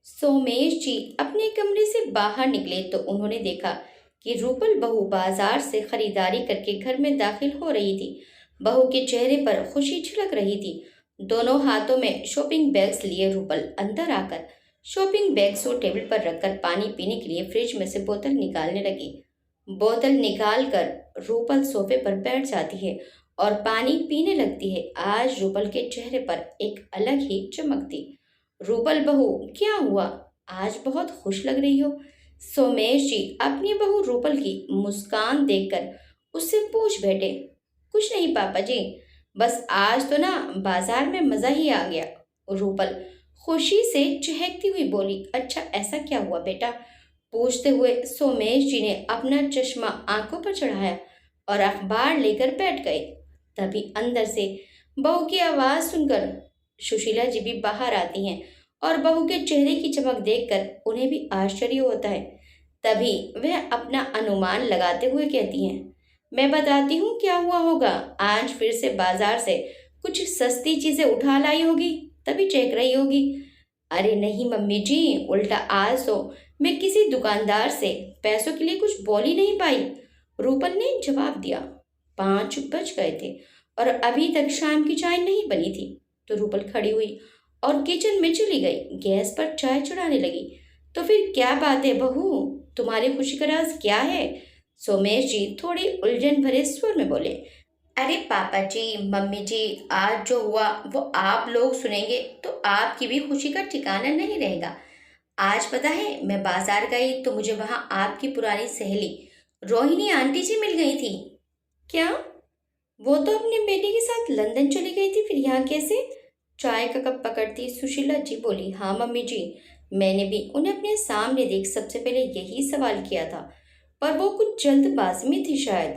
सोमेश जी अपने कमरे से बाहर निकले तो उन्होंने देखा कि रूपल बहू बाजार से खरीदारी करके घर में दाखिल हो रही थी। बहू के चेहरे पर खुशी झलक रही थी। दोनों हाथों में शॉपिंग बैग्स लिए रूपल अंदर आकर शॉपिंग बैग्स को टेबल पर रखकर पानी पीने के लिए फ्रिज में से बोतल निकालने लगी। बोतल निकाल कर रूपल सोफे पर बैठ जाती है और पानी पीने लगती है। आज रूपल के चेहरे पर एक अलग ही चमक थी। रूपल बहू, क्या हुआ? आज बहुत खुश लग रही हो। सोमेश जी अपनी बहू रूपल की मुस्कान देखकर उससे पूछ बैठे। कुछ नहीं पापा जी, बस आज तो ना बाजार में मजा ही आ गया। रूपल खुशी से चहकती हुई बोली। अच्छा, ऐसा क्या हुआ बेटा? पूछते हुए सोमेश जी ने अपना चश्मा आंखों पर चढ़ाया और अखबार लेकर बैठ गए। तभी अंदर से बहू की आवाज सुनकर सुशीला जी भी बाहर आती हैं और बहू के चेहरे की चमक देखकर उन्हें भी आश्चर्य होता है। तभी वह अपना अनुमान लगाते हुए कहती हैं, मैं बताती हूँ क्या हुआ होगा। आज फिर से बाजार से कुछ सस्ती चीजें उठा लाई होगी, तभी चेक रही होगी। अरे नहीं मम्मी जी, उल्टा आज तो मैं किसी दुकानदार से पैसों के लिए कुछ बोल ही नहीं पाई। रूपल ने जवाब दिया। 5 बज गए थे और अभी तक शाम की चाय नहीं बनी थी। तो रूपल खड़ी हुई और किचन में चली गई। गैस पर चाय चढ़ाने लगी। तो फिर क्या बात है बहू, तुम्हारी खुशी का राज क्या है? सोमेश जी थोड़ी उलझन भरे स्वर में बोले। अरे पापा जी, मम्मी जी, आज जो हुआ वो आप लोग सुनेंगे तो आपकी भी खुशी का ठिकाना नहीं रहेगा। आज पता है, मैं बाजार गई तो मुझे वहां आपकी पुरानी सहेली रोहिणी आंटी जी मिल गई थी। क्या? वो तो अपने बेटे के साथ लंदन चली गई थी, फिर यहाँ कैसे? चाय का कप पकड़ती सुशीला जी बोली। हाँ मम्मी जी, मैंने भी उन्हें अपने सामने देख सबसे पहले यही सवाल किया था, पर वो कुछ जल्दबाजी में थी शायद,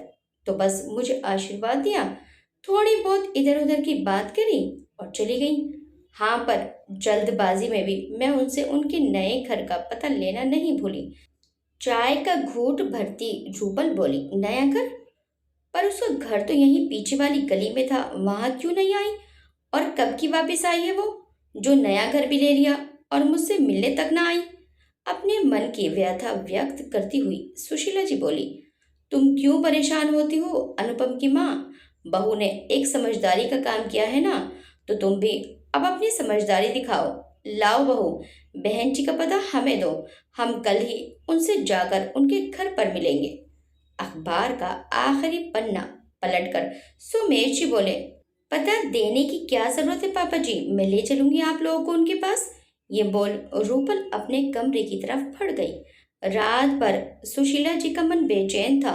तो बस मुझे आशीर्वाद दिया, थोड़ी बहुत इधर उधर की बात करी और चली गई। हाँ, पर जल्दबाजी में भी मैं उनसे उनके नए घर का पता लेना नहीं भूली। चाय का घूंट भरती रूपल बोली। नया घर? पर उसका घर तो यहीं पीछे वाली गली में था, वहां क्यों नहीं आई? और कब की वापस आई है वो, जो नया घर भी ले लिया और मुझसे मिलने तक ना आई? अपने मन की व्यथा व्यक्त करती हुई सुशीला जी बोली। तुम क्यों परेशान होती हो अनुपम की माँ? बहू ने एक समझदारी का काम किया है ना, तो तुम भी अब अपनी समझदारी दिखाओ। लाओ बहू, बहन जी का पता हमें दो, हम कल ही उनसे जाकर उनके घर पर मिलेंगे। अखबार का आखिरी पन्ना पलटकर सुमेश जी बोले। पता देने की क्या जरूरत है पापा जी, मैं ले चलूंगी आप लोगों को उनके पास। ये बोल रूपल अपने कमरे की तरफ बढ़ गई। रात भर सुशीला जी का मन बेचैन था।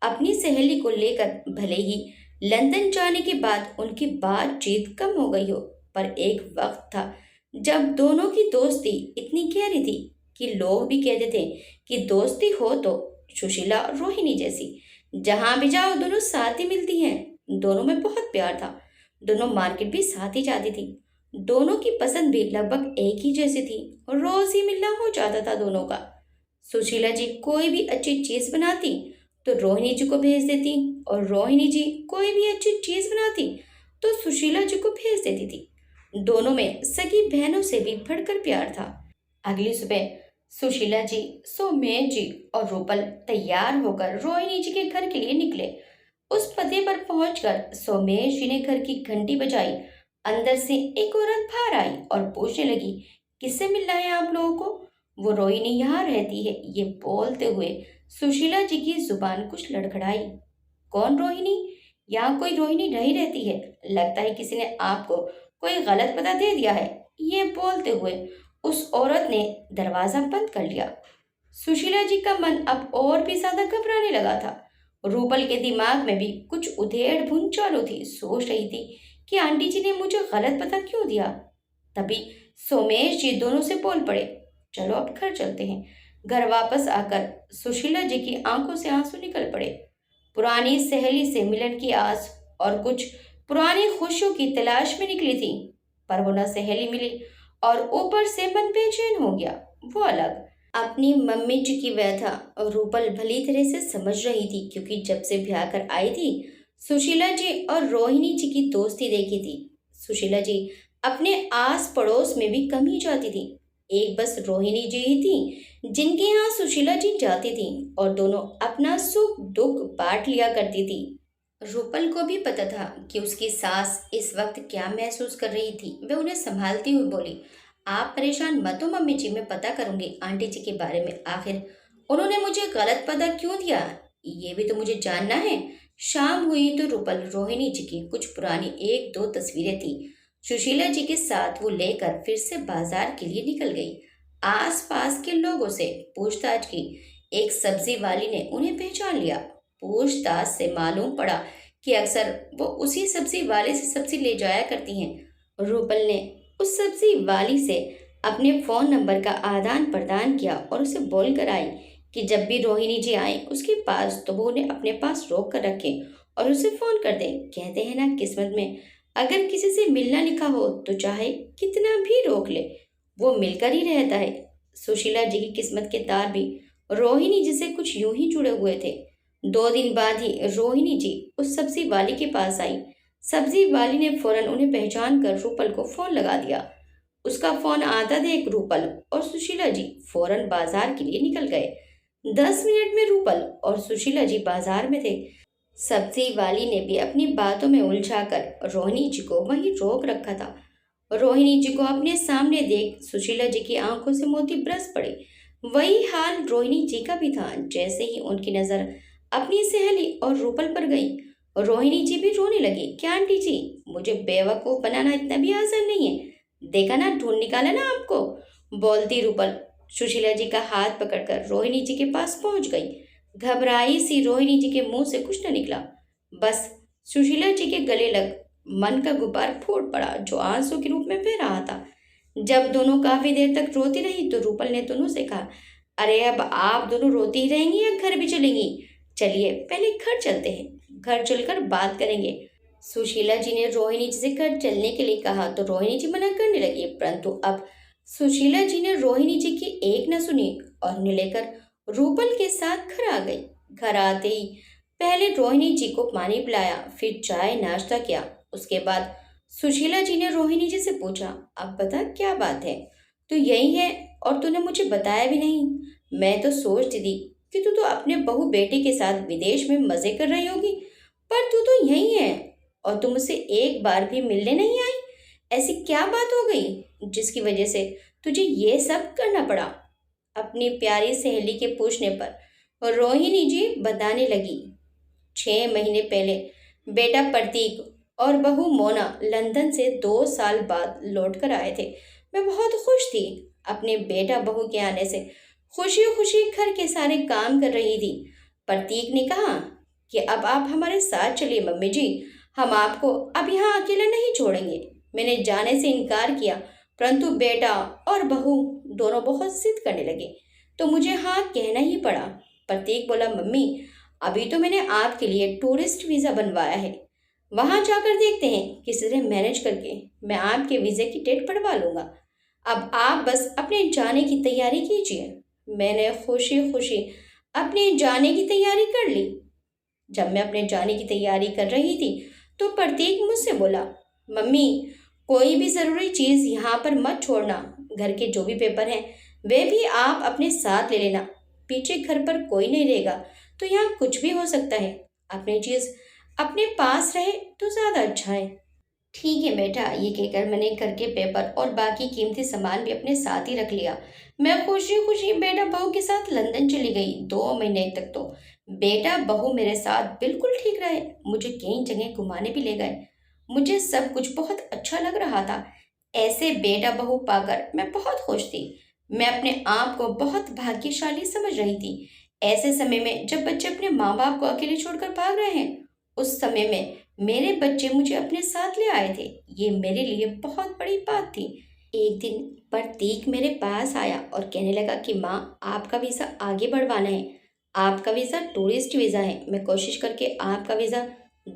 अपनी सहेली को लेकर भले ही लंदन जाने के बाद उनकी बातचीत कम हो गई हो, पर एक वक्त था जब दोनों की दोस्ती इतनी गहरी थी कि लोग भी कहते थे कि दोस्ती हो तो सुशीला और रोहिणी जैसी, जहां भी जाओ दोनों साथ ही मिलती हैं। दोनों में बहुत प्यार था। दोनों मार्केट भी साथ ही जाती थी। दोनों की पसंद भी लगभग एक ही जैसी थी और रोज ही मिलना हो जाता था दोनों का। सुशीला जी कोई भी अच्छी चीज बनाती तो रोहिणी जी को भेज देती, और रोहिणी जी कोई भी अच्छी चीज बनाती तो सुशीला जी को भेज देती थी। दोनों में सगी बहनों से भी बढ़कर प्यार था। अगली सुबह सुशीला जी, सोमेश जी और रूपल तैयार होकर रोहिणी जी के घर के लिए निकले। उस पते पर पहुंचकर सोमेश जी ने घर की घंटी बजाई। अंदर से एक औरत बाहर आई और पूछने लगी, किससे मिलना है आप लोगों को? वो रोहिणी यहाँ रहती है, ये बोलते हुए सुशीला जी की जुबान कुछ लड़खड़ाई। कौन रोहिणी? यहाँ कोई रोहिणी नहीं रहती है, लगता है किसी ने आपको कोई गलत पता दे दिया है। ये बोलते हुए उस औरत ने दरवाजा बंद कर लिया। सुशीला जी का मन अब और भी ज्यादा घबराने लगा था। रूपल के दिमाग में भी कुछ उधेड़ बुन चालू थी। सोच रही थी कि आंटी जी ने मुझे गलत पता क्यों दिया। तभी सोमेश जी दोनों से बोल पड़े, चलो अब घर चलते हैं। घर वापस आकर सुशीला जी की आंखों से आंसू निकल पड़े। पुरानी सहेली से मिलन की आस और कुछ पुरानी खुशियों की तलाश में निकली थी, पर वो न सहेली मिली और ऊपर से मन बेचैन हो गया। वो अलग अपनी मम्मी जी की व्यथा और रूपल भली तरह से समझ रही थी, क्योंकि जब से ब्याह कर आई थी सुशीला जी और रोहिणी जी की दोस्ती देखी थी। सुशीला जी अपने आस पड़ोस में भी कम ही जाती थी। एक बस रोहिणी जी ही थी जिनके यहाँ सुशीला जी जाती थी और दोनों अपना सुख दुख बांट लिया करती थी। रूपल को भी पता था कि उसकी सास इस वक्त क्या महसूस कर रही थी। वह उन्हें संभालती हुई बोली, आप परेशान मत हो मम्मी जी, मैं पता करूंगी आंटी जी के बारे में। आखिर उन्होंने मुझे गलत पता क्यों दिया, ये भी तो मुझे जानना है। शाम हुई तो रूपल रोहिणी जी की कुछ पुरानी एक दो तस्वीरें थी सुशीला जी के साथ वो लेकर फिर से बाजार के लिए निकल गई। आसपास के लोगों से पूछताछ की। एक सब्जी वाली ने उन्हें पहचान लिया। पूछताछ से मालूम पड़ा कि अक्सर वो उसी सब्जी वाले से सब्जी ले जाया करती हैं। रूपल ने उस सब्जी वाली से अपने फोन नंबर का आदान प्रदान किया और उसे बोल कर आई कि जब भी रोहिणी जी आए उसके पास तो वो उन्हें अपने पास रोक कर रखे और उसे फोन कर दे। कहते हैं ना, किस्मत में अगर किसी से मिलना लिखा हो तो चाहे कितना भी रोक ले वो मिलकर ही रहता है। सुशीला जी की किस्मत के तार भी रोहिणी जी से कुछ यूं ही जुड़े हुए थे। 2 दिन बाद ही रोहिणी जी उस सब्जी वाली के पास आई। सब्जी वाली ने फौरन उन्हें पहचान कर रूपल को फोन लगा दिया। उसका फोन आता देख रूपल और सुशीला जी फौरन बाजार के लिए निकल गए। 10 मिनट में रूपल और सुशीला जी बाजार में थे। सब्जी वाली ने भी अपनी बातों में उलझाकर रोहिणी जी को वहीं रोक रखा था। रोहिणी जी को अपने सामने देख सुशीला जी की आंखों से मोती बरस पड़े। वही हाल रोहिणी जी का भी था। जैसे ही उनकी नजर अपनी सहेली और रूपल पर गई, रोहिणी जी भी रोने लगी। क्या आंटी जी, मुझे बेवकूफ बनाना इतना भी आसान नहीं है। देखा ना, ढूंढ निकाला ना आपको, बोलती रूपल सुशीला जी का हाथ पकड़कर रोहिणी जी के पास पहुंच गई। घबराई सी रोहिणी जी के मुंह से कुछ न निकला, बस सुशीला जी के गले लग मन का गुब्बार फूट पड़ा जो आंसू के रूप में बह रहा था। जब दोनों काफी देर तक रोती रही तो रूपल ने दोनों से कहा, अरे अब आप दोनों रोती ही रहेंगी या घर भी चलेंगी? चलिए पहले घर चलते हैं, घर चलकर बात करेंगे। सुशीला जी ने रोहिणी जी से घर चलने के लिए कहा तो रोहिणी जी मना करने लगी, परंतु अब सुशीला जी ने रोहिणी जी की एक न सुनी और उन्हें लेकर रूपल के साथ घर आ गई। घर आते ही पहले रोहिणी जी को पानी पिलाया, फिर चाय नाश्ता किया। उसके बाद सुशीला जी ने रोहिणी जी से पूछा, अब बता क्या बात है, तू यही है और तूने मुझे बताया भी नहीं। मैं तो सोचती थी कि तू तो अपने बहू बेटे के साथ विदेश में मजे कर रही होगी, पर तू तो यही है और तू मुझसे एक बार भी मिलने नहीं आई। ऐसी क्या बात हो गई जिसकी वजह से तुझे ये सब करना पड़ा? अपनी प्यारी सहेली के पूछने पर रोहिणी जी बताने लगी, 6 महीने पहले बेटा प्रतीक और बहू मोना लंदन से 2 साल बाद लौट कर आए थे। मैं बहुत खुश थी अपने बेटा बहू के आने से। खुशी खुशी घर के सारे काम कर रही थी। प्रतीक ने कहा कि अब आप हमारे साथ चलिए मम्मी जी, हम आपको अब यहाँ अकेला नहीं छोड़ेंगे। मैंने जाने से इनकार किया, परंतु बेटा और बहू दोनों बहुत जिद करने लगे तो मुझे हाँ कहना ही पड़ा। प्रतीक बोला, मम्मी अभी तो मैंने आपके लिए टूरिस्ट वीज़ा बनवाया है, वहां जाकर देखते हैं किसी से मैनेज करके मैं आपके वीज़े की डेट बढ़वा लूंगा। अब आप बस अपने जाने की तैयारी कीजिए। मैंने खुशी खुशी अपने जाने की तैयारी कर ली। जब मैं अपने जाने की तैयारी कर रही थी तो प्रतीक मुझसे बोला, मम्मी कोई भी ज़रूरी चीज़ यहाँ पर मत छोड़ना। घर के जो भी पेपर हैं वे भी आप अपने साथ ले लेना। पीछे घर पर कोई नहीं रहेगा तो यहाँ कुछ भी हो सकता है। अपनी चीज़ अपने पास रहे तो ज़्यादा अच्छा है। ठीक है बेटा, ये कहकर मैंने घर के पेपर और बाकी कीमती सामान भी अपने साथ ही रख लिया। मैं खुशी खुशी बेटा बहू के साथ लंदन चली गई। 2 महीने तक तो बेटा बहू मेरे साथ बिल्कुल ठीक रहे, मुझे कई जगह घुमाने भी ले गए। मुझे सब कुछ बहुत अच्छा लग रहा था। ऐसे बेटा बहू पाकर मैं बहुत खुश थी। मैं अपने आप को बहुत भाग्यशाली समझ रही थी। ऐसे समय में जब बच्चे अपने माँ बाप को अकेले छोड़कर भाग रहे हैं, उस समय में मेरे बच्चे मुझे अपने साथ ले आए थे। ये मेरे लिए बहुत बड़ी बात थी। एक दिन प्रतीक मेरे पास आया और कहने लगा कि माँ आपका वीज़ा आगे बढ़वाना है। आपका वीज़ा टूरिस्ट वीज़ा है। मैं कोशिश करके आपका वीज़ा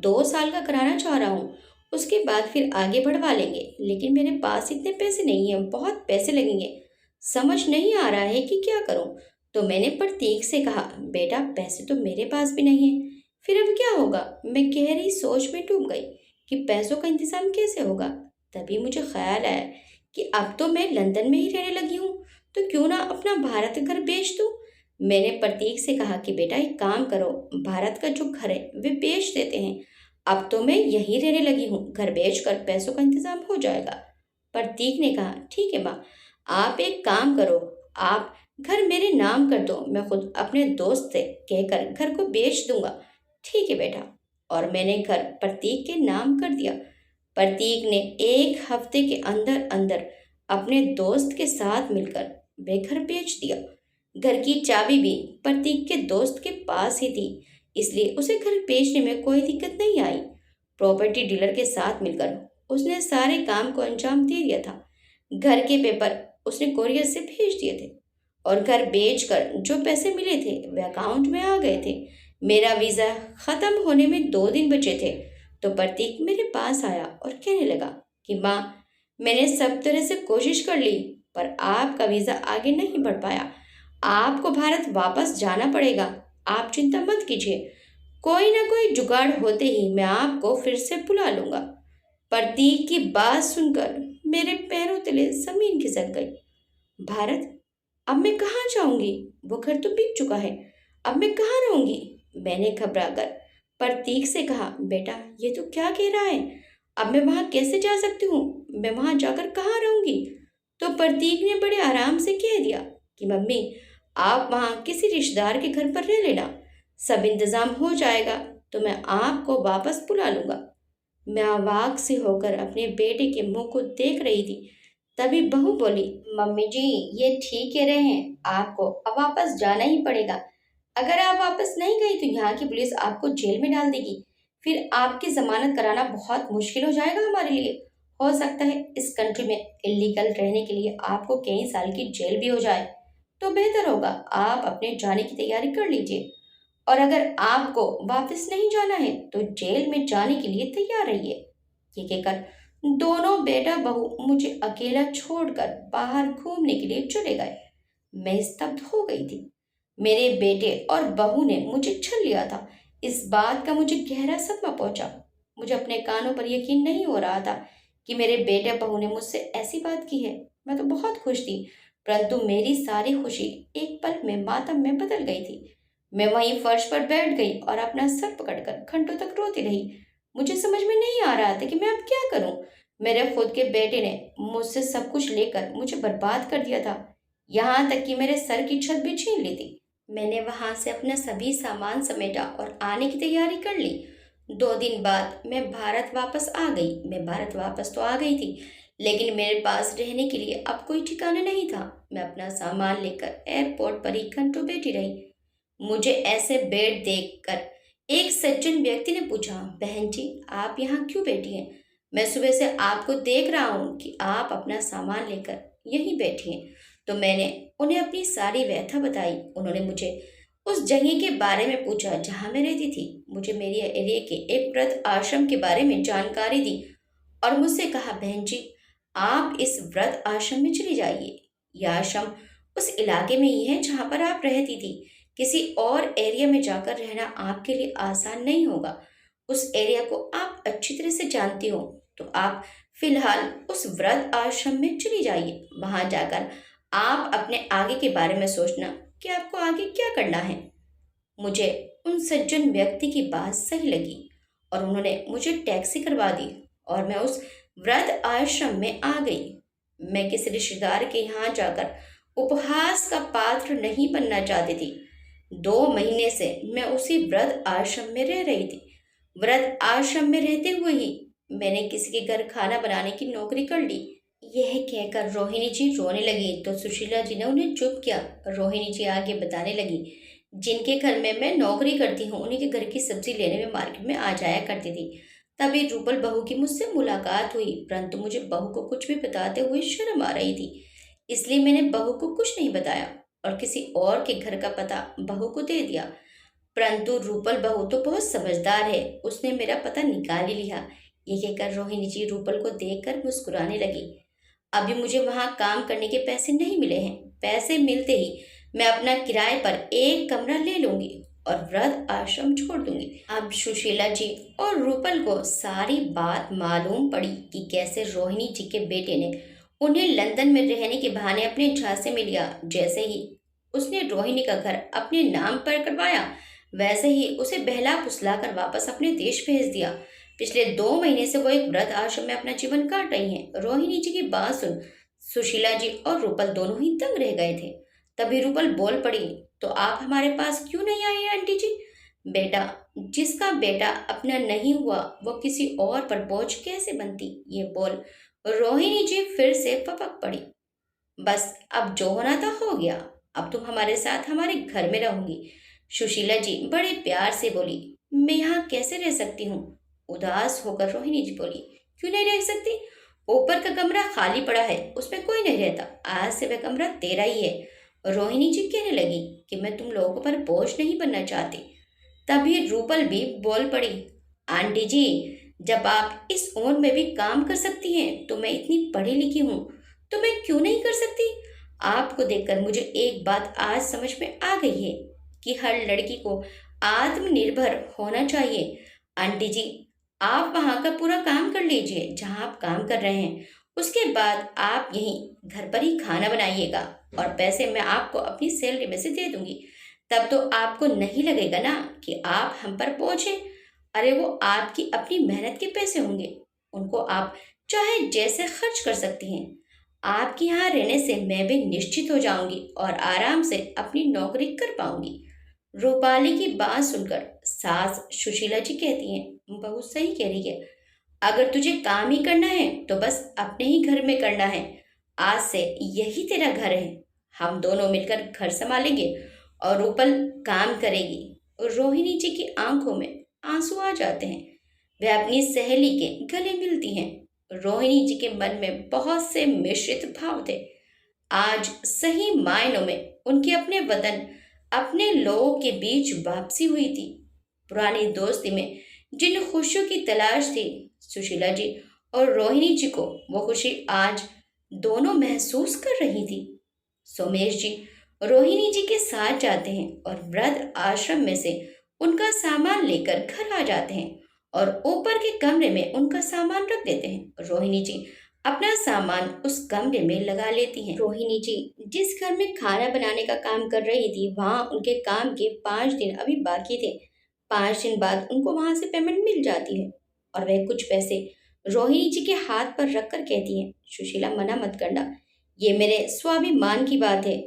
2 साल का कराना चाह रहा हूँ, उसके बाद फिर आगे बढ़वा लेंगे। लेकिन मेरे पास इतने पैसे नहीं हैं, बहुत पैसे लगेंगे। समझ नहीं आ रहा है कि क्या करूँ। तो मैंने प्रतीक से कहा, बेटा पैसे तो मेरे पास भी नहीं है, फिर अब क्या होगा? मैं गहरी सोच में डूब गई कि पैसों का इंतजाम कैसे होगा। तभी मुझे ख्याल आया कि अब तो मैं लंदन में ही रहने लगी हूँ, तो क्यों ना अपना भारत घर बेच दूँ। मैंने प्रतीक से कहा कि बेटा एक काम करो, भारत का जो घर है वे बेच देते हैं। अब तो मैं यहीं रहने लगी हूँ, घर बेचकर पैसों का इंतजाम हो जाएगा। प्रतीक ने कहा ठीक है माँ, आप एक काम करो, आप घर मेरे नाम कर दो, मैं खुद अपने दोस्त से कहकर घर को बेच दूंगा। ठीक है बेटा। और मैंने घर प्रतीक के नाम कर दिया। प्रतीक ने एक हफ्ते के अंदर अंदर अपने दोस्त के साथ मिलकर वे घर बेच दिया। घर की चाबी भी प्रतीक के दोस्त के पास ही थी, इसलिए उसे घर बेचने में कोई दिक्कत नहीं आई। प्रॉपर्टी डीलर के साथ मिलकर उसने सारे काम को अंजाम दे दिया था। घर के पेपर उसने कोरियर से भेज दिए थे और घर बेचकर जो पैसे मिले थे वे अकाउंट में आ गए थे। मेरा वीज़ा ख़त्म होने में 2 दिन बचे थे, तो प्रतीक मेरे पास आया और कहने लगा कि माँ, मैंने सब तरह से कोशिश कर ली, पर आपका वीज़ा आगे नहीं बढ़ पाया। आपको भारत वापस जाना पड़ेगा। आप चिंता मत कीजिए, कोई ना कोई जुगाड़ होते ही मैं आपको फिर से बुला लूंगा। प्रतीक की बात सुनकर मेरे पैरों तले जमीन खिसक गई। भारत, अब मैं कहाँ जाऊंगी? वो घर तो बिक चुका है, अब मैं कहाँ रहूंगी? मैंने घबराकर प्रतीक से कहा बेटा ये तो क्या कह रहा है, अब मैं वहां कैसे जा सकती हूँ? मैं वहां जाकर कहाँ रहूंगी? तो प्रतीक ने बड़े आराम से कह दिया कि मम्मी, आप वहां किसी रिश्तेदार के घर पर रह लेना, सब इंतजाम हो जाएगा, तो मैं आपको वापस बुला लूंगा। मैं अवाक से होकर अपने बेटे के मुंह को देख रही थी। तभी बहू बोली, मम्मी जी ये ठीक कह रहे हैं, आपको अब वापस जाना ही पड़ेगा। अगर आप वापस नहीं गई तो यहाँ की पुलिस आपको जेल में डाल देगी, फिर आपकी जमानत कराना बहुत मुश्किल हो जाएगा हमारे लिए। हो सकता है इस कंट्री में इलीगल रहने के लिए आपको कई साल की जेल भी हो जाए। तो बेहतर होगा आप अपने जाने की तैयारी कर लीजिए, और अगर आपको वापस नहीं जाना है तो जेल में जाने के लिए तैयार रहिए। ये कहकर दोनों बेटा बहू मुझे अकेला छोड़कर बाहर घूमने के लिए चले गए। मैं स्तब्ध हो गई थी। मेरे बेटे और बहू ने मुझे छल लिया था। इस बात का मुझे गहरा सदमा पहुंचा। मुझे अपने कानों पर यकीन नहीं हो रहा था कि मेरे बेटे बहू ने मुझसे ऐसी बात की है। मैं तो बहुत खुश थी, परंतु मेरी सारी खुशी एक पल में मातम में बदल गई थी। मैं वहीं फर्श पर बैठ गई और अपना सर पकड़कर घंटों तक रोती रही। मुझे समझ में नहीं आ रहा था कि मैं अब क्या करूं। मेरे खुद के बेटे ने मुझसे सब कुछ लेकर मुझे बर्बाद कर दिया था, यहाँ तक कि मेरे सर की छत भी छीन ली थी। मैंने वहां से अपना सभी सामान समेटा और आने की तैयारी कर ली। 2 दिन बाद मैं भारत वापस आ गई। मैं भारत वापस तो आ गई थी, लेकिन मेरे पास रहने के लिए अब कोई ठिकाना नहीं था। मैं अपना सामान लेकर एयरपोर्ट पर ही घंटों बैठी रही। मुझे ऐसे बेड देखकर एक सज्जन व्यक्ति ने पूछा, बहन जी आप यहाँ क्यों बैठी हैं? मैं सुबह से आपको देख रहा हूँ कि आप अपना सामान लेकर यहीं बैठी हैं। तो मैंने उन्हें अपनी सारी व्यथा बताई। उन्होंने मुझे उस जगह के बारे में पूछा जहाँ मैं रहती थी। मुझे मेरे एरिया के एक वृद्ध आश्रम के बारे में जानकारी दी और मुझसे कहा, बहन जी आप इस वृद्ध आश्रम में चली जाइए। यह आश्रम उस इलाके में ही है जहाँ पर आप रहती थी। किसी और एरिया में जाकर रहना आपके लिए आसान नहीं होगा। उस एरिया को आप अच्छी तरह से जानती हो, तो आप फिलहाल उस वृद्ध आश्रम में चली जाइए। वहां जाकर आप अपने आगे के बारे में सोचना कि आपको आगे क्या करना है। मुझे उन सज्जन व्यक्ति की बात सही लगी और उन्होंने मुझे टैक्सी करवा दी और मैं उस वृद्ध आश्रम में आ गई। मैं किसी रिश्तेदार के यहाँ जाकर उपहास का पात्र नहीं बनना चाहती थी। 2 महीने से मैं उसी वृद्ध आश्रम में रह रही थी। वृद्ध आश्रम में रहते हुए ही मैंने किसी के घर खाना बनाने की नौकरी कर ली। यह कहकर रोहिणी जी रोने लगी तो सुशीला जी ने उन्हें चुप किया। रोहिणी जी आगे बताने लगी, जिनके घर में मैं नौकरी करती हूँ उन्हीं के घर की सब्जी लेने में मार्केट में आ जाया करती थी। तभी रूपल बहू की मुझसे मुलाकात हुई, परंतु मुझे बहू को कुछ भी बताते हुए शर्म आ रही थी, इसलिए मैंने बहू को कुछ नहीं बताया और किसी और के घर का पता बहू को दे दिया। परंतु रूपल बहू तो बहुत समझदार है, उसने मेरा पता निकाल ही लिया। ये कहकर रोहिणी जी रूपल को देखकर मुस्कुराने लगी। अभी मुझे वहां काम करने के पैसे नहीं मिले हैं। पैसे मिलते ही मैं अपना किराए पर एक कमरा ले लूंगी और वृद्ध आश्रम छोड़ दूंगी। अब सुशीला जी और रूपल को सारी बात मालूम पड़ी कि कैसे रोहिणी जी के बेटे ने उन्हें लंदन में रहने के बहाने अपने झांसे में लिया। जैसे ही उसने रोहिणी का घर अपने नाम पर करवाया, वैसे ही उसे बहला फुसला कर वापस अपने देश भेज दिया। पिछले 2 महीने से वो एक वृद्ध आश्रम में अपना जीवन काट रही हैं। रोहिणी जी की बात सुन सुशीला जी और रूपल दोनों ही दंग रह गए थे। तभी रूपल बोल पड़ी, तो आप हमारे पास क्यों नहीं आई आंटी जी? बेटा, जिसका बेटा अपना नहीं हुआ वो किसी और पर बोझ कैसे बनती? ये बोल रोहिणी जी फिर से पपक पड़ी। बस अब जो होना था हो गया। अब तुम हमारे साथ हमारे घर में रहोगी। सुशीला जी बड़े प्यार से बोली। मैं यहाँ कैसे रह सकती हूँ? उदास होकर रोहिणी जी बोली। क्यों नहीं रह सकती? ऊपर का कमरा खाली पड़ा है, उसमें कोई नहीं रहता। आज से वह कमरा तेरा ही है। रोहिणी जी कहने लगी कि मैं तुम लोगों पर बोझ नहीं बनना चाहती। तभी रूपल भी बोल पड़ी। आंटी जी, जब आप इस उम्र में भी काम कर सकती हैं तो मैं इतनी पढ़ी लिखी हूँ, तो मैं क्यों नहीं कर सकती? आपको देखकर मुझे एक बात आज समझ में आ गई है कि हर लड़की को आत्मनिर्भर होना चाहिए। आंटी जी, आप वहाँ का पूरा काम कर लीजिए जहाँ आप काम कर रहे हैं। उसके बाद आप यहीं घर पर ही खाना बनाइएगा और पैसे मैं आपको अपनी सैलरी में से दे दूंगी। तब तो आपको नहीं लगेगा ना कि आप हम पर बोझ हैं। अरे वो आपकी अपनी मेहनत के पैसे होंगे, उनको आप चाहे जैसे खर्च कर सकती हैं। आपके यहाँ रहने से मैं भी निश्चित हो जाऊंगी और आराम से अपनी नौकरी कर पाऊंगी। रूपाली की बात सुनकर सास सुशीला जी कहती हैं, बहू सही कह रही है। अगर तुझे काम ही करना है तो बस अपने ही घर में करना है। आज से यही तेरा घर है। हम दोनों मिलकर घर संभालेंगे और रूपल काम करेगी। रोहिणी जी की आंखों में आंसू आ जाते हैं। वह अपनी सहेली के गले मिलती हैं। रोहिणी जी के मन में बहुत से मिश्रित भाव थे। आज सही मायनों में उनके अपने वतन, अपने लोगों के बीच वापसी हुई थी। पुरानी दोस्ती में जिन खुशियों की तलाश थी सुशीला जी और रोहिणी जी को, वो खुशी आज दोनों महसूस कर रही थी। सोमेश जी रोहिणी जी के साथ जाते हैं और वृद्ध आश्रम में से उनका सामान लेकर घर आ जाते हैं और ऊपर के कमरे में उनका सामान रख देते हैं। रोहिणी जी अपना सामान उस कमरे में लगा लेती हैं। रोहिणी जी जिस घर में खाना बनाने का काम कर रही थी, वहां उनके काम के 5 दिन अभी बाकी थे। 5 दिन बाद उनको वहां से पेमेंट मिल जाती है और वह कुछ पैसे रोहिणी जी के हाथ पर रखकर कहती हैं, सुशीला मना मत करना, ये मेरे स्वाभिमान की बात है।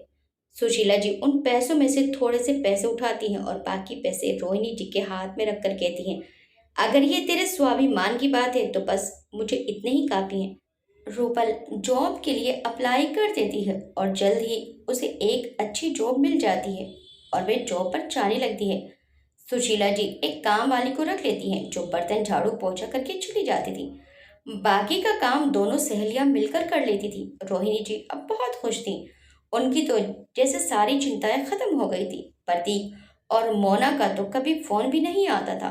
सुशीला जी उन पैसों में से थोड़े से पैसे उठाती हैं और बाकी पैसे रोहिणी जी के हाथ में रखकर कहती हैं, अगर ये तेरे स्वाभिमान की बात है तो बस मुझे इतने ही काफी हैं। रूपल जॉब के लिए अप्लाई कर देती है और जल्द ही उसे एक अच्छी जॉब मिल जाती है और वे जॉब पर जाने लगती है। सुशीला जी एक काम वाली को रख लेती हैं जो बर्तन झाड़ू पोछा करके चली जाती थी। बाकी का काम दोनों सहेलियां मिलकर कर लेती थी। रोहिणी जी अब बहुत खुश थी। उनकी तो जैसे सारी चिंताएं खत्म हो गई थी। प्रतीक और मोना का तो कभी फोन भी नहीं आता था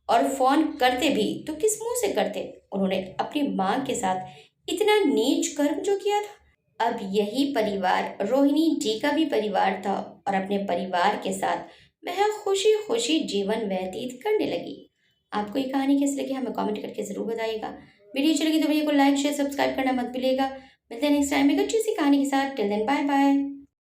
और फोन करते भी तो किस मुंह से करते। उन्होंने अपनी माँ के साथ इतना नीच कर्म जो किया था। अब यही परिवार रोहिणी जी का भी परिवार था और अपने परिवार के साथ वह खुशी खुशी जीवन व्यतीत करने लगी। आपको ये कहानी कैसी लगी हमें कमेंट करके जरूर बताइएगा। वीडियो अच्छी लगी तो वीडियो को लाइक शेयर सब्सक्राइब करना मत भूलिएगा। मिलते हैं नेक्स्ट टाइम एक अच्छी सी कहानी के साथ। Till then bye bye.